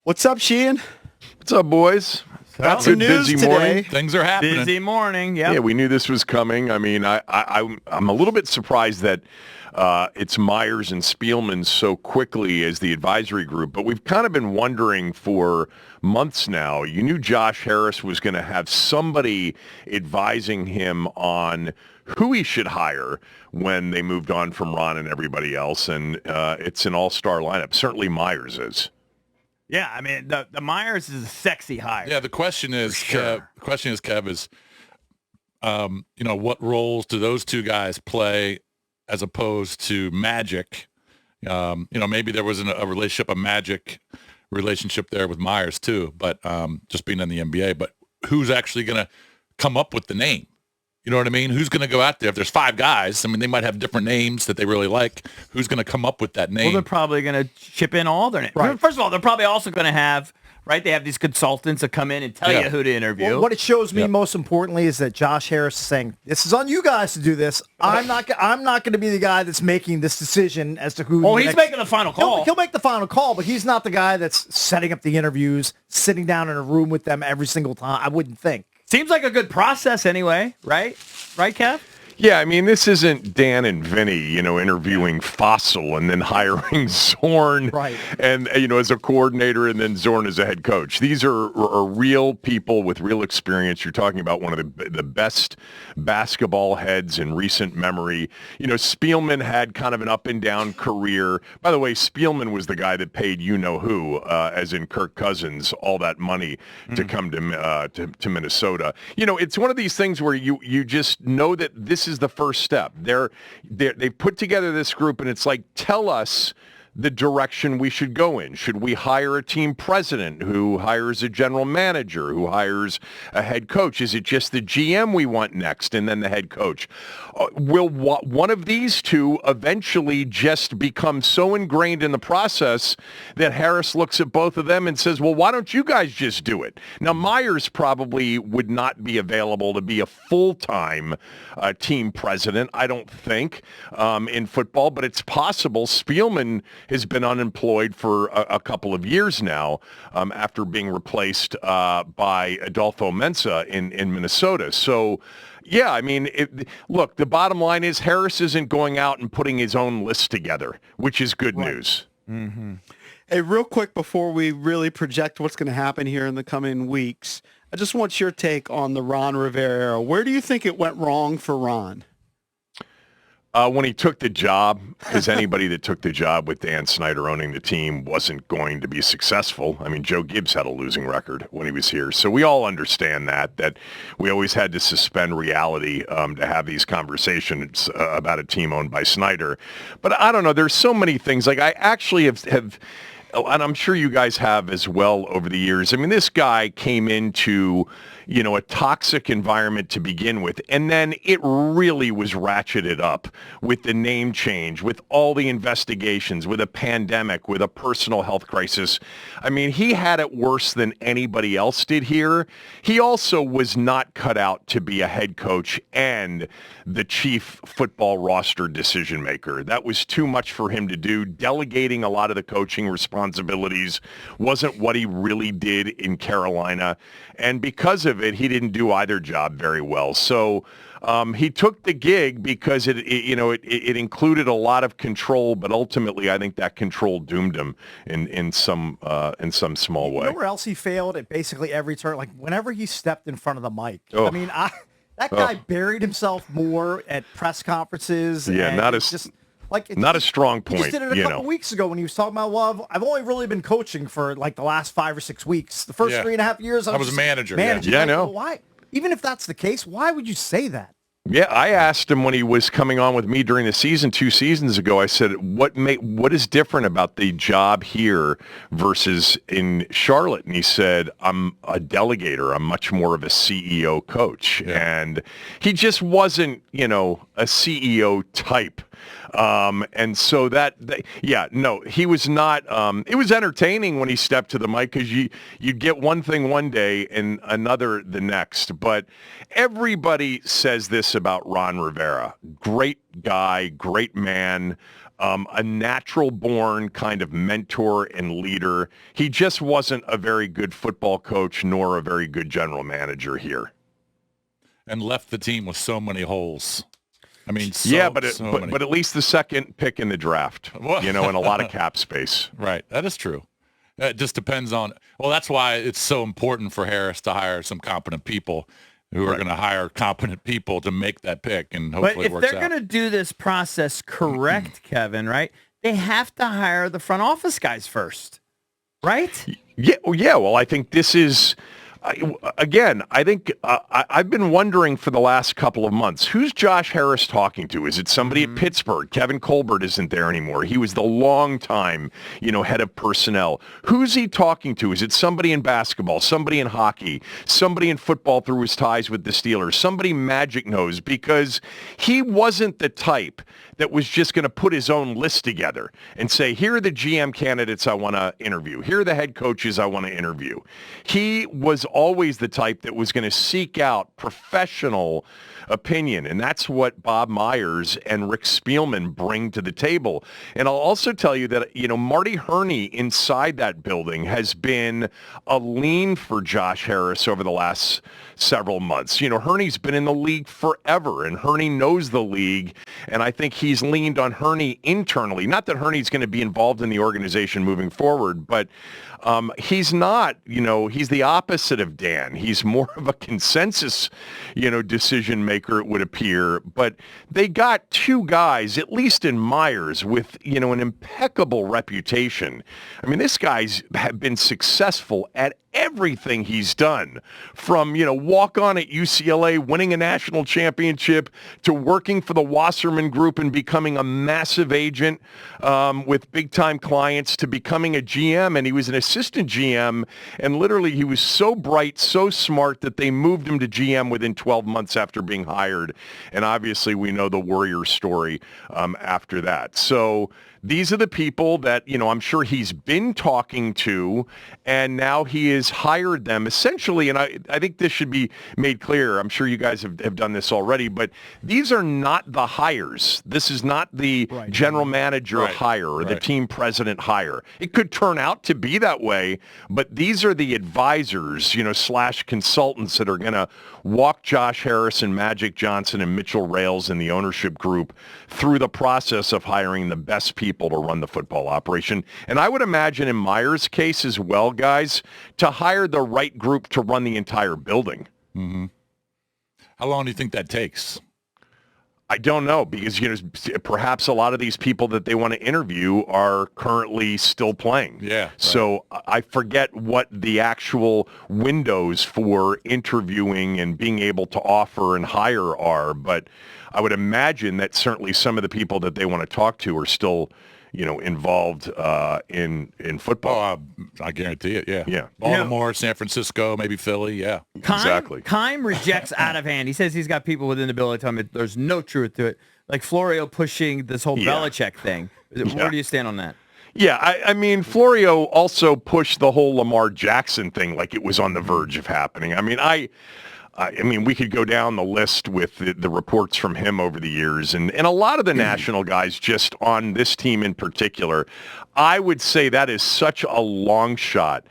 What's up, Sheehan? What's up, boys? Got some news busy today. morning. Things are happening. Busy morning, yeah. Yeah, we knew this was coming. I mean, I'm a little bit surprised that it's Myers and Spielman so quickly as the advisory group, but we've kind of been wondering for months now. You knew Josh Harris was going to have somebody advising him on who he should hire when they moved on from Ron and everybody else, and it's an all-star lineup. Certainly Myers is. Yeah, I mean, the Myers is a sexy hire. Yeah, the question is, sure. Kev, is, what roles do those two guys play as opposed to Magic? Maybe there was a relationship, a Magic relationship there with Myers too, but just being in the NBA. But who's actually going to come up with the name? You know what I mean? Who's going to go out there? If there's five guys, I mean, they might have different names that they really like. Who's going to come up with that name? Well, they're probably going to chip in all their names. Right. First of all, they're probably also going to have, right, they have these consultants that come in and tell you who to interview. Well, what it shows me most importantly is that Josh Harris is saying, this is on you guys to do this. I'm not going to be the guy that's making this decision as to who. Well, he's making the final call. He'll make the final call, but he's not the guy that's setting up the interviews, sitting down in a room with them every single time. I wouldn't think. Seems like a good process anyway, right? Right, Kev? Yeah, I mean, this isn't Dan and Vinny, interviewing Fossil and then hiring Zorn, right? And as a coordinator and then Zorn as a head coach. These are real people with real experience. You're talking about one of the best basketball heads in recent memory. Spielman had kind of an up and down career. By the way, Spielman was the guy that paid who, as in Kirk Cousins, all that money to come to Minnesota. It's one of these things where you just know that this is the first step. They put together this group, and it's like, tell us the direction we should go in. Should we hire a team president who hires a general manager, who hires a head coach? Is it just the GM we want next and then the head coach? Will one of these two eventually just become so ingrained in the process that Harris looks at both of them and says, well, why don't you guys just do it? Now, Myers probably would not be available to be a full-time team president, I don't think, in football, but it's possible. Spielman has been unemployed for a couple of years now after being replaced by Adolfo Mensa in Minnesota. So, yeah, I mean, look, the bottom line is Harris isn't going out and putting his own list together, which is good news. Mm-hmm. Hey, real quick before we really project what's going to happen here in the coming weeks, I just want your take on the Ron Rivera era. Where do you think it went wrong for Ron? When he took the job, because anybody that took the job with Dan Snyder owning the team wasn't going to be successful. I mean, Joe Gibbs had a losing record when he was here. So we all understand that we always had to suspend reality to have these conversations about a team owned by Snyder. But I don't know. There's so many things. Like I actually have and I'm sure you guys have as well over the years. I mean, this guy came into, a toxic environment to begin with, and then it really was ratcheted up with the name change, with all the investigations, with a pandemic, with a personal health crisis. I mean, he had it worse than anybody else did here. He also was not cut out to be a head coach and the chief football roster decision maker. That was too much for him to do. Delegating a lot of the coaching responsibilities wasn't what he really did in Carolina. And because of it, he didn't do either job very well. So he took the gig because it included a lot of control, but ultimately I think that control doomed him in some small way. You know where else he failed at basically every turn? Like whenever he stepped in front of the mic. Oh. I mean, that guy buried himself more at press conferences. Yeah, not a strong point. He just did it a couple weeks ago when he was talking about, well, I've only really been coaching for like the last 5 or 6 weeks. The first 3.5 years, I was a manager. Yeah, I know. Well, why? Even if that's the case, why would you say that? Yeah, I asked him when he was coming on with me during the season 2 seasons ago. I said, "What is different about the job here versus in Charlotte?" And he said, "I'm a delegator. I'm much more of a CEO coach." Yeah. And he just wasn't, a CEO type. And so he was not, it was entertaining when he stepped to the mic because you'd get one thing one day and another the next. But everybody says this about Ron Rivera. Great guy, great man. a natural-born kind of mentor and leader. He just wasn't a very good football coach nor a very good general manager here. And left the team with so many holes. I mean, but at least the second pick in the draft, and a lot of cap space. Right. That is true. It just depends on, that's why it's so important for Harris to hire some competent people who are going to hire competent people to make that pick, and hopefully it works out. But if they're going to do this process correct, Kevin, right, they have to hire the front office guys first, right? Yeah. Well, I think this is... I think I've been wondering for the last couple of months, who's Josh Harris talking to? Is it somebody at Pittsburgh? Kevin Colbert isn't there anymore. He was the long-time, head of personnel. Who's he talking to? Is it somebody in basketball, somebody in hockey, somebody in football through his ties with the Steelers, somebody Magic knows? Because he wasn't the type that was just going to put his own list together and say, here are the GM candidates I want to interview. Here are the head coaches I want to interview. He was always the type that was going to seek out professional opinion, and that's what Bob Myers and Rick Spielman bring to the table. And I'll also tell you that, Marty Herney inside that building has been a lean for Josh Harris over the last several months. Herney's been in the league forever, and Herney knows the league, and I think he's leaned on Herney internally. Not that Herney's going to be involved in the organization moving forward, but he's not, he's the opposite of Dan. He's more of a consensus, decision maker, it would appear. But they got two guys, at least in Myers, with, an impeccable reputation. I mean, this guy's been successful at everything he's done, from, walk on at UCLA, winning a national championship, to working for the Wasserman Group and becoming a massive agent with big-time clients, to becoming a GM. And he was an assistant GM, and literally he was so bright, so smart that they moved him to GM within 12 months after being hired. And obviously we know the Warriors story after that. So these are the people that, I'm sure he's been talking to, and now he has hired them essentially. And I think this should be made clear. I'm sure you guys have done this already, but these are not the hires. This is not the general manager hire or the team president hire. It could turn out to be that way, but these are the advisors, / consultants that are going to walk Josh Harris and Magic Johnson and Mitchell Rales and the ownership group through the process of hiring the best people to run the football operation. And I would imagine in Myers' case as well, guys, to hire the right group to run the entire building. Mm-hmm. How long do you think that takes? I don't know, because perhaps a lot of these people that they want to interview are currently still playing. Yeah. Right. So I forget what the actual windows for interviewing and being able to offer and hire are, but I would imagine that certainly some of the people that they want to talk to are still, involved in football. Oh, I guarantee it. Yeah. Yeah. Baltimore, San Francisco, maybe Philly. Yeah. Exactly. Keim rejects out of hand. He says he's got people within the building telling him there's no truth to it. Like Florio pushing this whole Belichick thing. Where do you stand on that? Yeah, I mean, Florio also pushed the whole Lamar Jackson thing like it was on the verge of happening. I mean, we could go down the list with the reports from him over the years, and a lot of the national guys just on this team in particular. I would say that is such a long shot.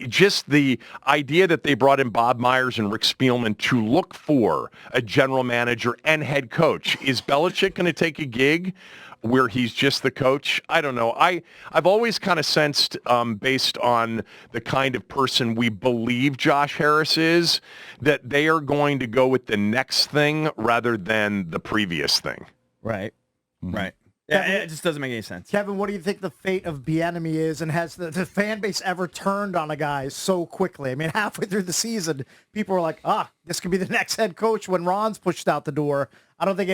Just the idea that they brought in Bob Myers and Rick Spielman to look for a general manager and head coach. Is Belichick going to take a gig where he's just the coach? I don't know. I've always kind of sensed, based on the kind of person we believe Josh Harris is, that they are going to go with the next thing rather than the previous thing. Right. Mm-hmm. Right. Yeah, it just doesn't make any sense. Kevin, what do you think the fate of Benemy is, and has the fan base ever turned on a guy so quickly? I mean, halfway through the season, people were like, this could be the next head coach when Ron's pushed out the door. I don't think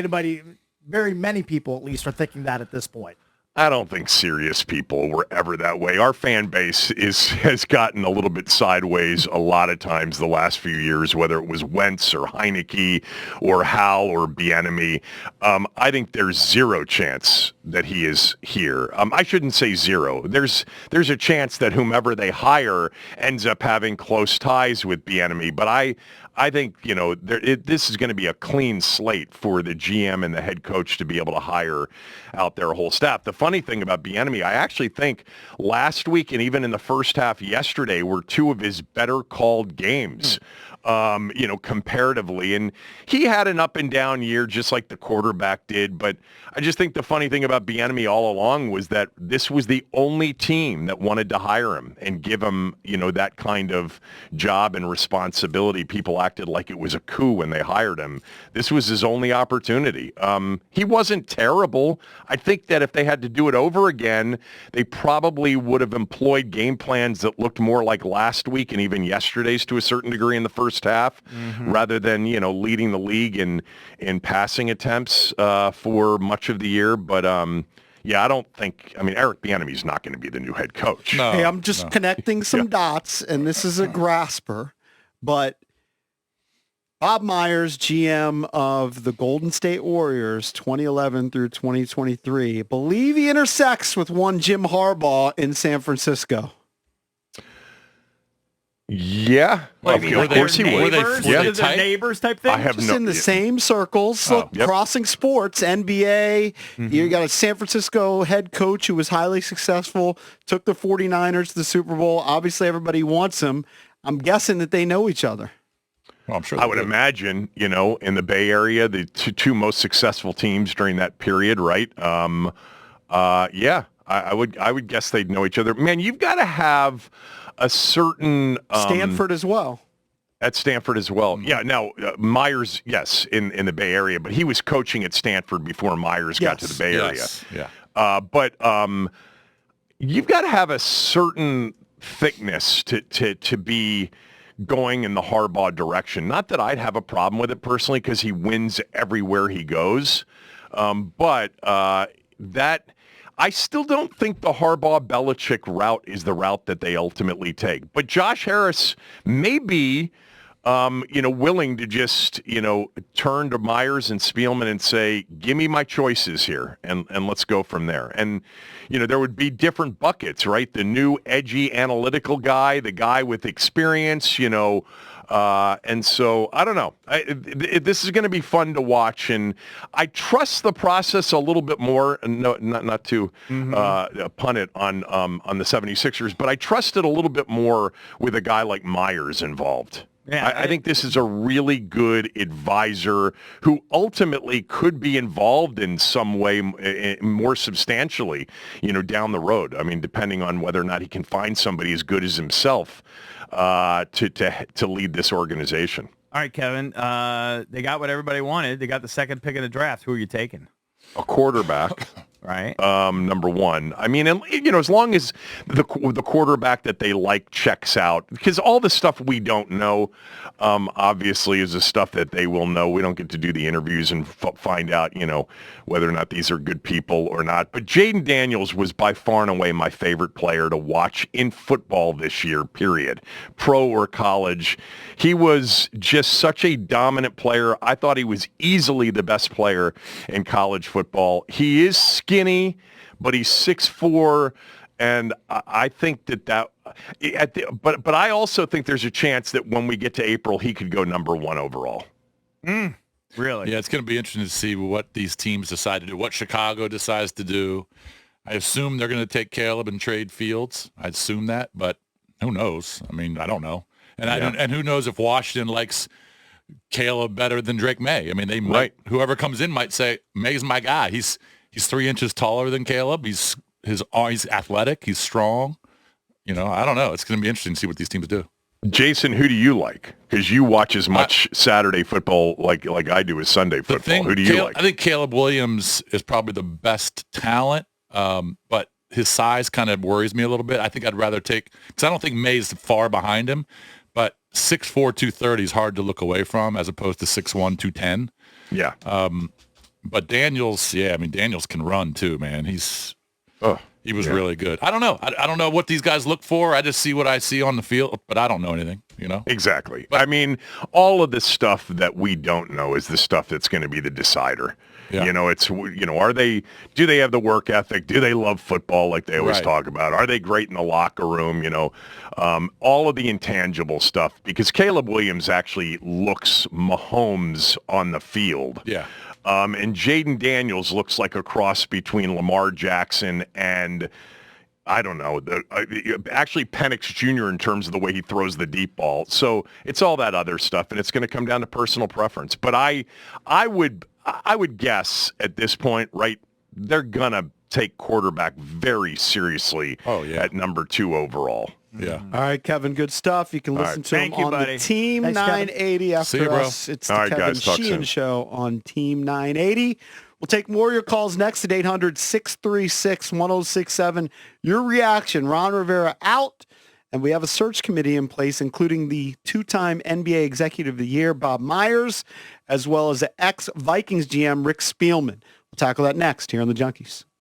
very many people at least are thinking that at this point. I don't think serious people were ever that way. Our fan base has gotten a little bit sideways a lot of times the last few years, whether it was Wentz or Heineke or Hal or Benemy. I think there's zero chance that he is here. I shouldn't say zero. There's a chance that whomever they hire ends up having close ties with Benemy, but I think, this is going to be a clean slate for the GM and the head coach to be able to hire out their whole staff. The funny thing about Benemy, I actually think last week and even in the first half yesterday were two of his better called games. Comparatively. And he had an up and down year just like the quarterback did. But I just think the funny thing about Benemy all along was that this was the only team that wanted to hire him and give him, that kind of job and responsibility. People acted like it was a coup when they hired him. This was his only opportunity. He wasn't terrible. I think that if they had to do it over again, they probably would have employed game plans that looked more like last week and even yesterday's to a certain degree in the first half, rather than, leading the league in passing attempts for much of the year. But I don't think, Eric Bieniemy's not going to be the new head coach. No, hey, I'm just connecting some dots, and this is a grasper, but Bob Myers, GM of the Golden State Warriors, 2011 through 2023, believe he intersects with one Jim Harbaugh in San Francisco. Yeah, Like, of course he would. Were they neighbors type thing? I have Just in the same circles, crossing sports, NBA. You got a San Francisco head coach who was highly successful, took the 49ers to the Super Bowl. Obviously, everybody wants him. I'm guessing that they know each other. Well, I'm sure I would imagine, in the Bay Area, the two most successful teams during that period, right? I would guess they'd know each other. Man, you've got to have a certain Stanford as well. At Stanford as well. Yeah. Now Myers, yes, in the Bay Area, but he was coaching at Stanford before Myers got to the Bay Area. Yeah. But you've got to have a certain thickness to be going in the Harbaugh direction. Not that I'd have a problem with it personally because he wins everywhere he goes, but that. I still don't think the Harbaugh-Belichick route is the route that they ultimately take. But Josh Harris may be, willing to just, turn to Myers and Spielman and say, give me my choices here, and let's go from there. And, there would be different buckets, right? The new edgy analytical guy, the guy with experience, and so I don't know. This is going to be fun to watch, and I trust the process a little bit more. No, not to pun it on the 76ers, but I trust it a little bit more with a guy like Myers involved. Yeah, I think this is a really good advisor who ultimately could be involved in some way more substantially, down the road. Depending on whether or not he can find somebody as good as himself to lead this organization. All right, Kevin. They got what everybody wanted. They got the second pick in the draft. Who are you taking? A quarterback. Right. Number one. As long as the quarterback that they like checks out, because all the stuff we don't know, obviously is the stuff that they will know. We don't get to do the interviews and find out, whether or not these are good people or not. But Jaden Daniels was by far and away my favorite player to watch in football this year, period. Pro or college. He was just such a dominant player. I thought he was easily the best player in college football. He is skinny, but he's 6'4", and I think but I also think there's a chance that when we get to April, he could go number one overall. Really? Yeah, it's going to be interesting to see what these teams decide to do, what Chicago decides to do. I assume they're going to take Caleb and trade Fields. I'd assume that, but who knows? I don't know. And who knows if Washington likes Caleb better than Drake May. They might, whoever comes in might say, May's my guy. He's 3 inches taller than Caleb. He's athletic. He's strong. I don't know. It's going to be interesting to see what these teams do. Jason, who do you like? Because you watch as much Saturday football like I do as Sunday football. Who do you like? I think Caleb Williams is probably the best talent, but his size kind of worries me a little bit. I think I'd rather take, because I don't think May's far behind him, but 6'4", 230 is hard to look away from as opposed to 6'1", 210. Yeah. But Daniels, Daniels can run too, man. He's Oh, He was really good. I don't know. I don't know what these guys look for. I just see what I see on the field, but I don't know anything, exactly. I mean, all of the stuff that we don't know is the stuff that's going to be the decider. Yeah. It's, do they have the work ethic? Do they love football like they always Right. talk about? Are they great in the locker room? All of the intangible stuff, because Caleb Williams actually looks Mahomes on the field. Yeah. And Jaden Daniels looks like a cross between Lamar Jackson and, I don't know, actually Penix Jr. in terms of the way he throws the deep ball. So it's all that other stuff, and it's going to come down to personal preference. But I would guess at this point, right, they're going to take quarterback very seriously at number 2 overall. Yeah. All right, Kevin, good stuff. You can listen to him Thank you, on buddy. the Team Thanks, Kevin. 980 See after you, bro. us. It's the All right, Kevin guys, talk Sheehan soon. Show on Team 980. We'll take more of your calls next at 800-636-1067. Your reaction, Ron Rivera out, and we have a search committee in place, including the 2-time NBA Executive of the Year, Bob Myers, as well as the ex-Vikings GM, Rick Spielman. We'll tackle that next here on the Junkies.